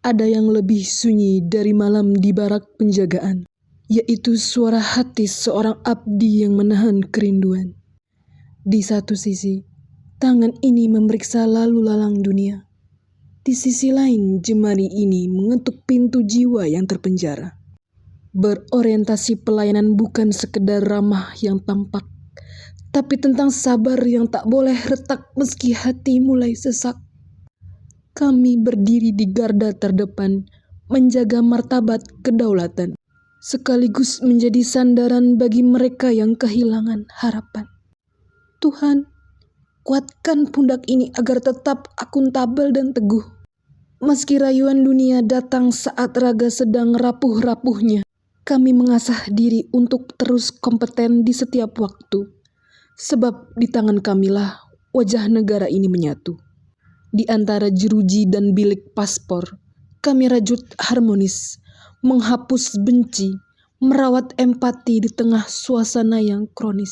Ada yang lebih sunyi dari malam di barak penjagaan, yaitu suara hati seorang abdi yang menahan kerinduan. Di satu sisi, tangan ini memeriksa lalu lalang dunia. Di sisi lain, jemari ini mengetuk pintu jiwa yang terpenjara. Berorientasi pelayanan bukan sekedar ramah yang tampak, tapi tentang sabar yang tak boleh retak meski hati mulai sesak. Kami berdiri di garda terdepan, menjaga martabat kedaulatan, sekaligus menjadi sandaran bagi mereka yang kehilangan harapan. Tuhan, kuatkan pundak ini agar tetap akuntabel dan teguh. Meski rayuan dunia datang saat raga sedang rapuh-rapuhnya, kami mengasah diri untuk terus kompeten di setiap waktu. Sebab di tangan kamilah wajah negara ini menyatu. Di antara jeruji dan bilik paspor, kami rajut harmonis, menghapus benci, merawat empati di tengah suasana yang kronis.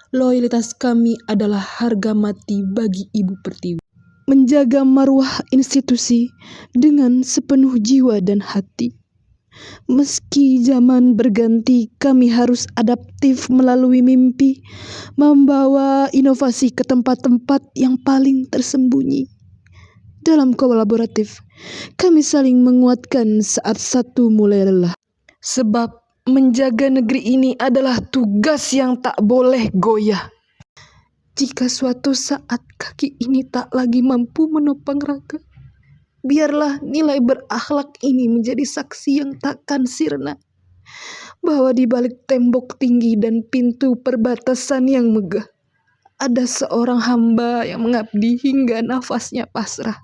Loyalitas kami adalah harga mati bagi Ibu Pertiwi. Menjaga marwah institusi dengan sepenuh jiwa dan hati. Meski zaman berganti, kami harus adaptif melalui mimpi, membawa inovasi ke tempat-tempat yang paling tersembunyi. Dalam kolaboratif, kami saling menguatkan saat satu mulai lelah. Sebab menjaga negeri ini adalah tugas yang tak boleh goyah. Jika suatu saat kaki ini tak lagi mampu menopang raga, biarlah nilai berakhlak ini menjadi saksi yang takkan sirna, bahwa di balik tembok tinggi dan pintu perbatasan yang megah, ada seorang hamba yang mengabdi hingga nafasnya pasrah.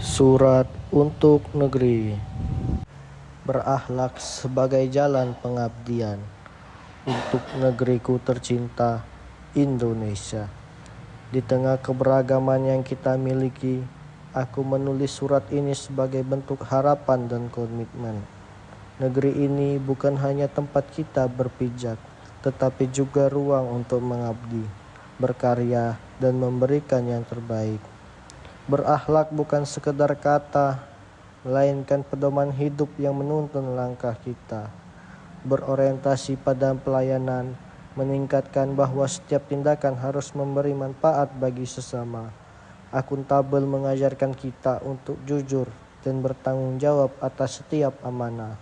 Surat untuk negeri. Berakhlak sebagai jalan pengabdian untuk negeriku tercinta, Indonesia. Di tengah keberagaman yang kita miliki, aku menulis surat ini sebagai bentuk harapan dan komitmen. Negeri ini bukan hanya tempat kita berpijak, tetapi juga ruang untuk mengabdi, berkarya, dan memberikan yang terbaik. Berakhlak bukan sekedar kata, melainkan pedoman hidup yang menuntun langkah kita. Berorientasi pada pelayanan, meningkatkan bahwa setiap tindakan harus memberi manfaat bagi sesama. Akuntabel mengajarkan kita untuk jujur dan bertanggung jawab atas setiap amanah.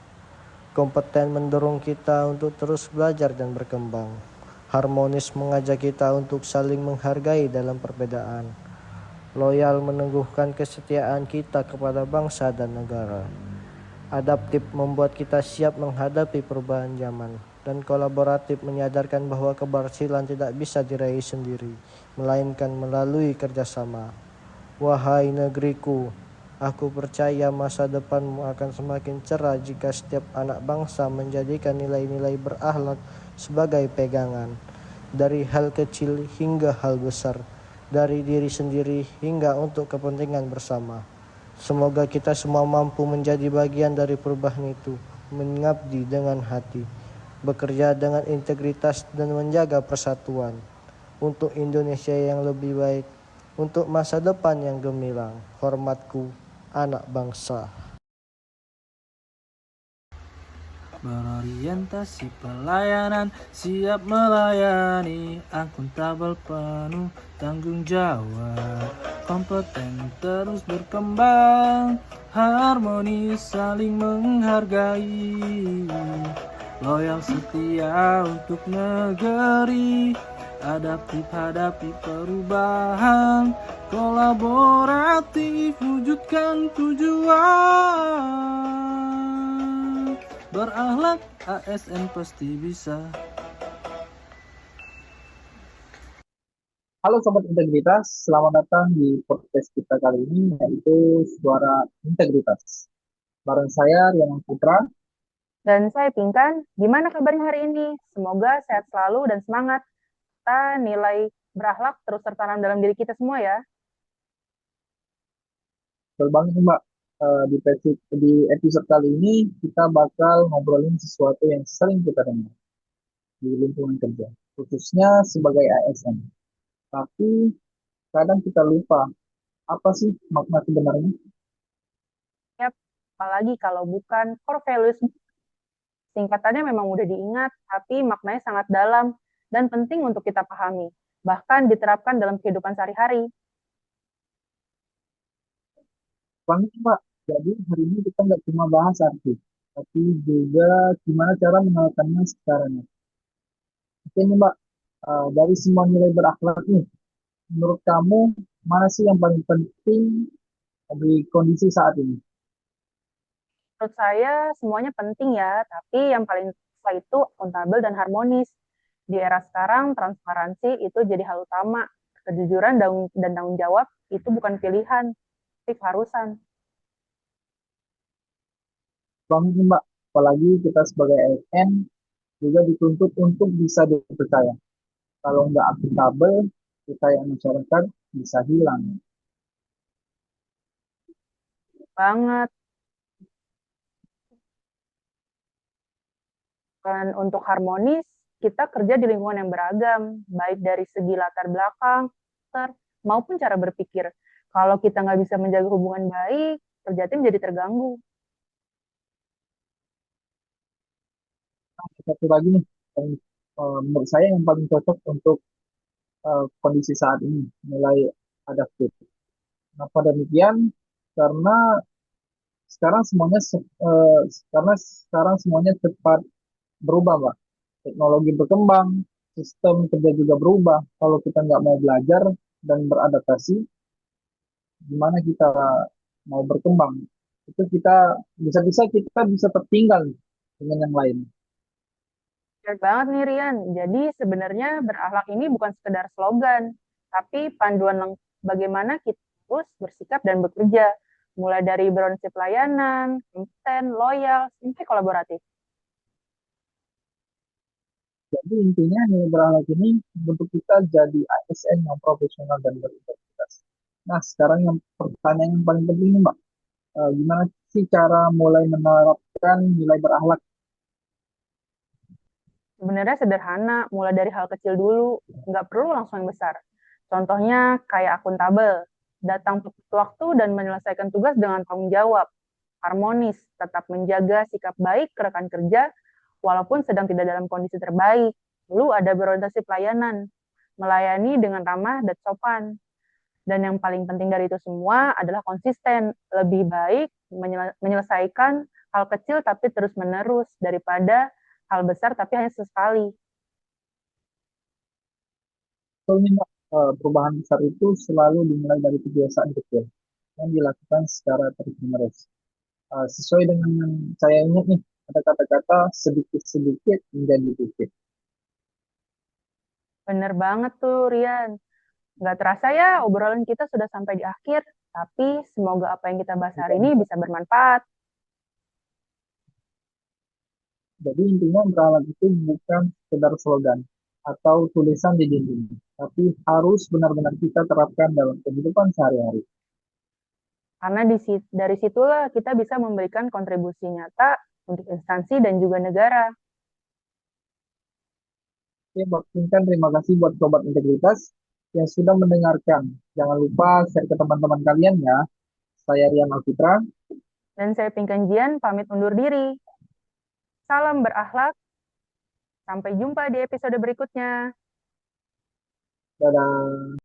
Kompeten mendorong kita untuk terus belajar dan berkembang. Harmonis mengajak kita untuk saling menghargai dalam perbedaan. Loyal meneguhkan kesetiaan kita kepada bangsa dan negara. Adaptif membuat kita siap menghadapi perubahan zaman. Dan kolaboratif menyadarkan bahwa keberhasilan tidak bisa diraih sendiri, melainkan melalui kerjasama. Wahai negeriku, aku percaya masa depanmu akan semakin cerah jika setiap anak bangsa menjadikan nilai-nilai berakhlak sebagai pegangan. Dari hal kecil hingga hal besar, dari diri sendiri hingga untuk kepentingan bersama. Semoga kita semua mampu menjadi bagian dari perubahan itu, mengabdi dengan hati, bekerja dengan integritas dan menjaga persatuan untuk Indonesia yang lebih baik, untuk masa depan yang gemilang. Hormatku, anak bangsa. Berorientasi pelayanan, siap melayani, akuntabel penuh tanggung jawab, kompeten terus berkembang, harmonis saling menghargai, loyal setia untuk negeri, adaptif hadapi perubahan, kolaboratif wujudkan tujuan. Berakhlak ASN pasti bisa. Halo Sobat Integritas, selamat datang di podcast kita kali ini, yaitu Suara Integritas. Bareng saya, Rian Putra. Dan saya Pinkan. Gimana kabarnya hari ini? Semoga sehat selalu dan semangat. Kita nilai berakhlak terus tertanam dalam diri kita semua ya. Betul banget Mbak. Di episode kali ini kita bakal ngobrolin sesuatu yang sering kita dengar di lingkungan kerja, khususnya sebagai ASN. Tapi kadang kita lupa, apa sih makna sebenarnya? Yap, apalagi kalau bukan core values. Singkatannya memang mudah diingat, tapi maknanya sangat dalam dan penting untuk kita pahami, bahkan diterapkan dalam kehidupan sehari-hari. Banget, Mbak. Jadi hari ini kita nggak cuma bahas arti, tapi juga gimana cara menerapkannya secara nyata. Oke nih, Mbak. Dari semua nilai berakhlak nih, menurut kamu mana sih yang paling penting di kondisi saat ini? Menurut saya semuanya penting ya, tapi yang paling setelah itu akuntabel dan harmonis. Di era sekarang, transparansi itu jadi hal utama. Kejujuran dan tanggung jawab itu bukan pilihan, tapi keharusan. Banget nih, Mbak. Apalagi kita sebagai ASN juga dituntut untuk bisa dipercaya. Kalau nggak akuntabel, kepercayaan masyarakat bisa hilang. Banget. Dan untuk harmonis, kita kerja di lingkungan yang beragam, baik dari segi latar belakang, maupun cara berpikir. Kalau kita nggak bisa menjaga hubungan baik, kerja tim jadi terganggu. Satu lagi nih, yang, menurut saya yang paling cocok untuk kondisi saat ini, mulai adaptif. Kenapa demikian? Karena sekarang semuanya karena sekarang semuanya cepat berubah, Mbak. Teknologi berkembang, sistem kerja juga berubah. Kalau kita nggak mau belajar dan beradaptasi, gimana kita mau berkembang? Itu kita bisa-bisa kita bisa tertinggal dengan yang lain. Benar banget nih Rian. Jadi sebenarnya berakhlak ini bukan sekedar slogan, tapi panduan bagaimana kita terus bersikap dan bekerja. Mulai dari berprinsip pelayanan, kompeten, loyal, sampai kolaboratif. Jadi intinya nilai berakhlak ini untuk kita jadi ASN yang profesional dan berintegritas. Nah, sekarang yang pertanyaan yang paling penting nih, Mbak. Gimana sih cara mulai menerapkan nilai berakhlak? Sebenarnya sederhana, mulai dari hal kecil dulu, nggak perlu langsung yang besar. Contohnya kayak akuntabel, datang tepat waktu dan menyelesaikan tugas dengan tanggung jawab. Harmonis, tetap menjaga sikap baik ke rekan kerja, walaupun sedang tidak dalam kondisi terbaik. Lalu ada berorientasi pelayanan, melayani dengan ramah dan sopan. Dan yang paling penting dari itu semua adalah konsisten, lebih baik menyelesaikan hal kecil tapi terus-menerus daripada hal besar tapi hanya sesekali. Soalnya, Mbak, perubahan besar itu selalu dimulai dari kebiasaan kecil yang dilakukan secara terus-menerus. Sesuai dengan yang saya ingat nih, ada kata-kata sedikit-sedikit menjadi bukit. Bener banget tuh, Rian. Nggak terasa ya, obrolan kita sudah sampai di akhir. Tapi semoga apa yang kita bahas hari ini bisa bermanfaat. Jadi intinya berakhlak itu bukan sekedar slogan atau tulisan di dinding, tapi harus benar-benar kita terapkan dalam kehidupan sehari-hari. Karena dari situlah kita bisa memberikan kontribusi nyata untuk instansi dan juga negara. Oke, Mbak Pinkan, terima kasih buat Sobat Integritas yang sudah mendengarkan. Jangan lupa share ke teman-teman kalian ya. Saya Rian Alfitra. Dan saya Pinkan Jian, pamit undur diri. Salam berakhlak. Sampai jumpa di episode berikutnya. Dadah.